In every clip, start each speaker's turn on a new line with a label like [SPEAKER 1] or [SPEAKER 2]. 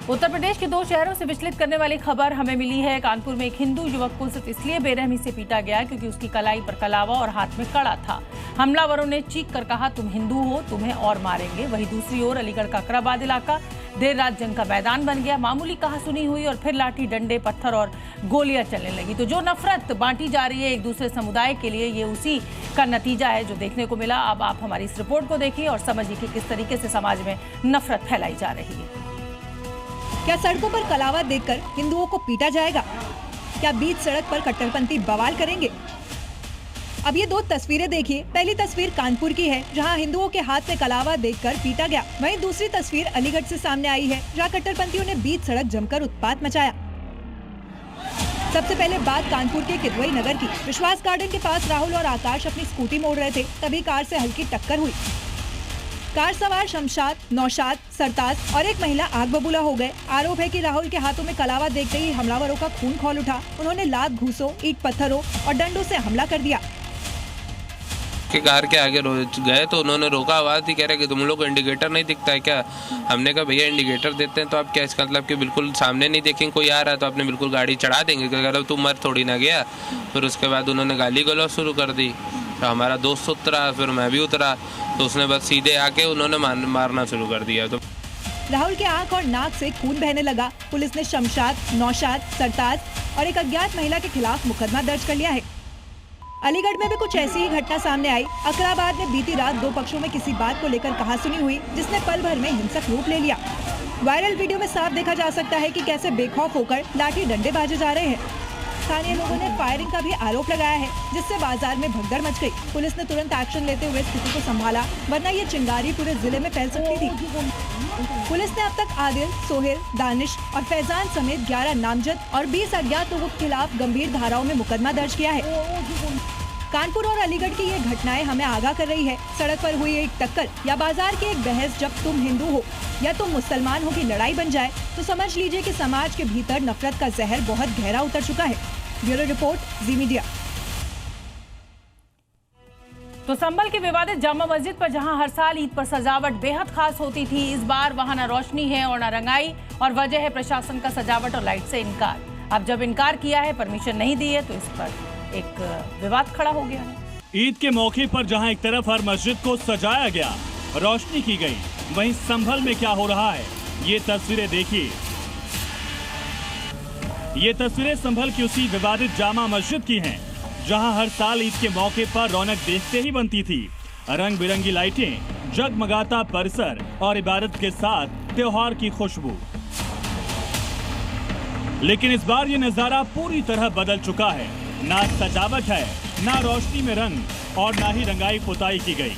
[SPEAKER 1] उत्तर प्रदेश के 2 शहरों से विचलित करने वाली खबर हमें मिली है। कानपुर में एक हिंदू युवक को सिर्फ इसलिए बेरहमी से पीटा गया क्योंकि उसकी कलाई पर कलावा और हाथ में कड़ा था। हमलावरों ने चीख कर कहा, तुम हिंदू हो, तुम्हें और मारेंगे। वहीं दूसरी ओर अलीगढ़ का अकराबाद इलाका देर रात जंग का मैदान बन गया। मामूली कहासुनी हुई और फिर लाठी, डंडे, पत्थर और गोलियां चलने लगी। तो जो नफरत बांटी जा रही है एक दूसरे समुदाय के लिए, ये उसी का नतीजा है जो देखने को मिला। अब आप हमारी इस रिपोर्ट को देखिए और समझिए कि किस तरीके से समाज में नफरत फैलाई जा रही है।
[SPEAKER 2] क्या सड़कों पर कलावा देखकर हिंदुओं को पीटा जाएगा? क्या बीच सड़क पर कट्टरपंथी बवाल करेंगे? अब ये 2 तस्वीरें देखिए। पहली तस्वीर कानपुर की है, जहां हिंदुओं के हाथ में कलावा देखकर पीटा गया। वहीं दूसरी तस्वीर अलीगढ़ से सामने आई है, जहां कट्टरपंथियों ने बीच सड़क जमकर उत्पात मचाया। सबसे पहले बात कानपुर के किदवई नगर की। विश्वास गार्डन के पास राहुल और आकाश अपनी स्कूटी मोड़ रहे थे, तभी कार से हल्की टक्कर हुई। कार सवार शमशाद, नौशाद, सरताज और एक महिला आग बबूला हो गए। आरोप है कि राहुल के हाथों में कलावा देखते ही हमलावरों का खून खौल उठा। उन्होंने लात, घूसों, ईंट पत्थरों और डंडों से हमला कर दिया।
[SPEAKER 3] कार के आगे गए तो उन्होंने रोका, आवाज थी, कह रहे कि तुम लोग को इंडिकेटर नहीं दिखता है क्या? हमने कहा भैया इंडिकेटर देते हैं तो आप क्या, इसका मतलब कि बिल्कुल सामने नहीं देखेंगे कोई आ रहा है तो आपने बिल्कुल गाड़ी चढ़ा देंगे? कह रहा तू मर थोड़ी ना गया। फिर उसके बाद उन्होंने गाली गलौज शुरू कर दी। तो हमारा दोस्त उतरा, फिर मैं भी उतरा, तो उसने बस सीधे आके उन्होंने मारना शुरू कर दिया। तो
[SPEAKER 2] राहुल के आंख और नाक से खून बहने लगा। पुलिस ने शमशाद, नौशाद, सरताज और एक अज्ञात महिला के खिलाफ मुकदमा दर्ज कर लिया है। अलीगढ़ में भी कुछ ऐसी ही घटना सामने आई। अकराबाद में बीती रात 2 पक्षों में किसी बात को लेकर कहासुनी हुई, जिसने पल भर में हिंसक रूप ले लिया। वायरल वीडियो में साफ देखा जा सकता है कि कैसे बेखौफ होकर लाठी डंडे बाजे जा रहे हैं। स्थानीय लोगों ने फायरिंग का भी आरोप लगाया है, जिससे बाजार में भगदड़ मच गई। पुलिस ने तुरंत एक्शन लेते हुए स्थिति को संभाला, वरना ये चिंगारी पूरे जिले में फैल सकती थी। पुलिस ने अब तक आदिल, सोहेल, दानिश और फैजान समेत 11 नामजद और 20 अज्ञात लोगों के खिलाफ गंभीर धाराओं में मुकदमा दर्ज किया है। कानपुर और अलीगढ़ की ये घटनाएं हमें आगाह कर रही है। सड़क पर हुई एक टक्कर या बाजार की एक बहस जब तुम हिंदू हो या तुम मुसलमान हो की लड़ाई बन जाए तो समझ लीजिए कि समाज के भीतर नफरत का जहर बहुत गहरा उतर चुका है। ब्यूरो रिपोर्ट, जी मीडिया।
[SPEAKER 1] तो संभल के विवादित जामा मस्जिद पर जहां हर साल ईद पर सजावट बेहद खास होती थी, इस बार वहां न रोशनी है और न रंगाई, और वजह है प्रशासन का सजावट और लाइट से इनकार। अब जब इनकार किया है, परमिशन नहीं दी है, तो इस पर एक विवाद खड़ा हो गया है।
[SPEAKER 4] ईद के मौके पर जहां एक तरफ हर मस्जिद को सजाया गया, रोशनी की गई, वहीं संभल में क्या हो रहा है, ये तस्वीरें देखिए। ये तस्वीरें संभल की उसी विवादित जामा मस्जिद की हैं, जहां हर साल ईद के मौके पर रौनक देखते ही बनती थी। रंग बिरंगी लाइटें, जगमगाता परिसर और इबादत के साथ त्योहार की खुशबू। लेकिन इस बार ये नजारा पूरी तरह बदल चुका है। ना सजावट है, ना रोशनी में रंग और ना ही रंगाई पुताई की गई,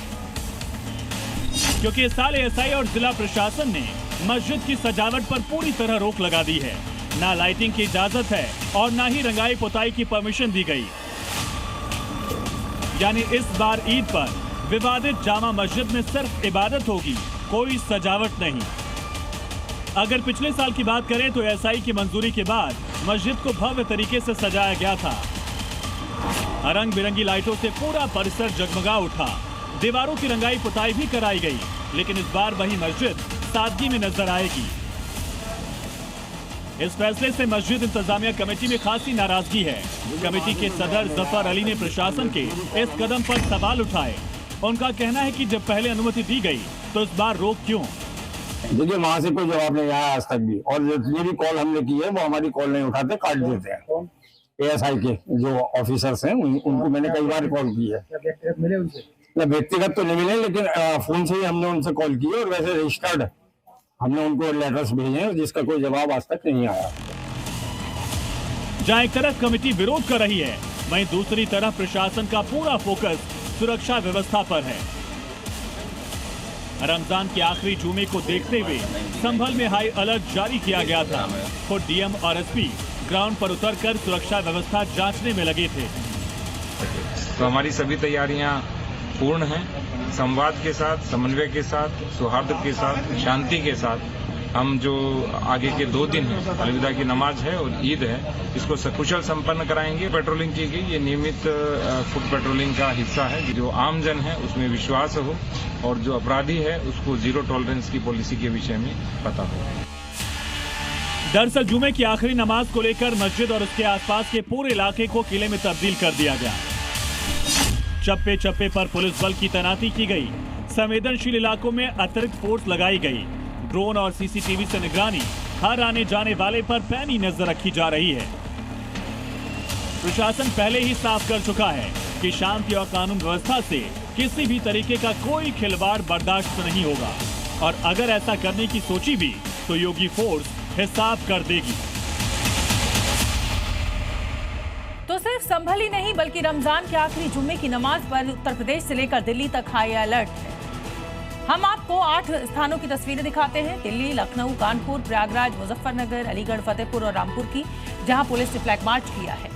[SPEAKER 4] क्योंकि इस साल एएसआई और जिला प्रशासन ने मस्जिद की सजावट पर पूरी तरह रोक लगा दी है। ना लाइटिंग की इजाजत है और ना ही रंगाई पुताई की परमिशन दी गई। यानी इस बार ईद पर विवादित जामा मस्जिद में सिर्फ इबादत होगी, कोई सजावट नहीं। अगर पिछले साल की बात करें तो एएसआई की मंजूरी के बाद मस्जिद को भव्य तरीके से सजाया गया था। रंग बिरंगी लाइटों से पूरा परिसर जगमगा उठा, दीवारों की रंगाई पुताई भी कराई गई। लेकिन इस बार वही मस्जिद सादगी में नजर आएगी। इस फैसले से मस्जिद इंतजामिया कमेटी में खासी नाराजगी है। कमेटी के सदर जफर अली ने प्रशासन के इस कदम पर सवाल उठाए। उनका कहना है कि जब पहले अनुमति दी गई तो इस बार रोक क्यों?
[SPEAKER 5] देखिए, वहाँ से कोई जवाब नहीं आया आज तक भी, और ये भी कॉल हमने की है, वो हमारी कॉल नहीं उठाते, काट देते हैं। एएसआई के जो ऑफिसर्स हैं उनको मैंने कई बार कॉल की है। मिले उनसे? व्यक्तिगत तो नहीं मिले, लेकिन फोन से ही हमने उनसे कॉल की है, और वैसे रजिस्टर्ड हमने उनको लेटर्स भेजे हैं, जिसका कोई जवाब आज तक नहीं आया।
[SPEAKER 4] जहां एक तरफ कमेटी विरोध कर रही है, वहीं दूसरी तरफ प्रशासन का पूरा फोकस सुरक्षा व्यवस्था पर है। रमजान के आखिरी जुमे को देखते हुए संभल में हाई अलर्ट जारी किया गया था। खुद डीएम और एसपी ग्राउंड पर उतरकर सुरक्षा व्यवस्था जांचने में लगे थे।
[SPEAKER 6] तो हमारी सभी तैयारियां पूर्ण हैं। संवाद के साथ, समन्वय के साथ, सौहार्द के साथ, शांति के साथ हम जो आगे के 2 दिन हैं, अलविदा की नमाज है और ईद है, इसको सकुशल संपन्न कराएंगे। पेट्रोलिंग की गई, ये नियमित फुट पेट्रोलिंग का हिस्सा है। जो आमजन है उसमें विश्वास हो, और जो अपराधी है उसको जीरो टॉलरेंस की पॉलिसी के विषय में पता हो।
[SPEAKER 4] दरअसल जुमे की आखिरी नमाज को लेकर मस्जिद और उसके आसपास के पूरे इलाके को किले में तब्दील कर दिया गया। चप्पे चप्पे पर पुलिस बल की तैनाती की गई। संवेदनशील इलाकों में अतिरिक्त फोर्स लगाई गई। ड्रोन और सीसीटीवी से निगरानी, हर आने जाने वाले पर पैनी नजर रखी जा रही है। प्रशासन पहले ही साफ कर चुका है कि शांति और कानून व्यवस्था से किसी भी तरीके का कोई खिलवाड़ बर्दाश्त नहीं होगा और अगर ऐसा करने की सोची भी तो योगी फोर्स हिसाब कर देगी।
[SPEAKER 1] तो सिर्फ संभल ही नहीं बल्कि रमजान के आखिरी जुम्मे की नमाज पर उत्तर प्रदेश से लेकर दिल्ली तक हाई अलर्ट है। हम आपको 8 स्थानों की तस्वीरें दिखाते हैं, दिल्ली, लखनऊ, कानपुर, प्रयागराज, मुजफ्फरनगर, अलीगढ़, फतेहपुर और रामपुर की, जहां पुलिस ने फ्लैग मार्च किया है।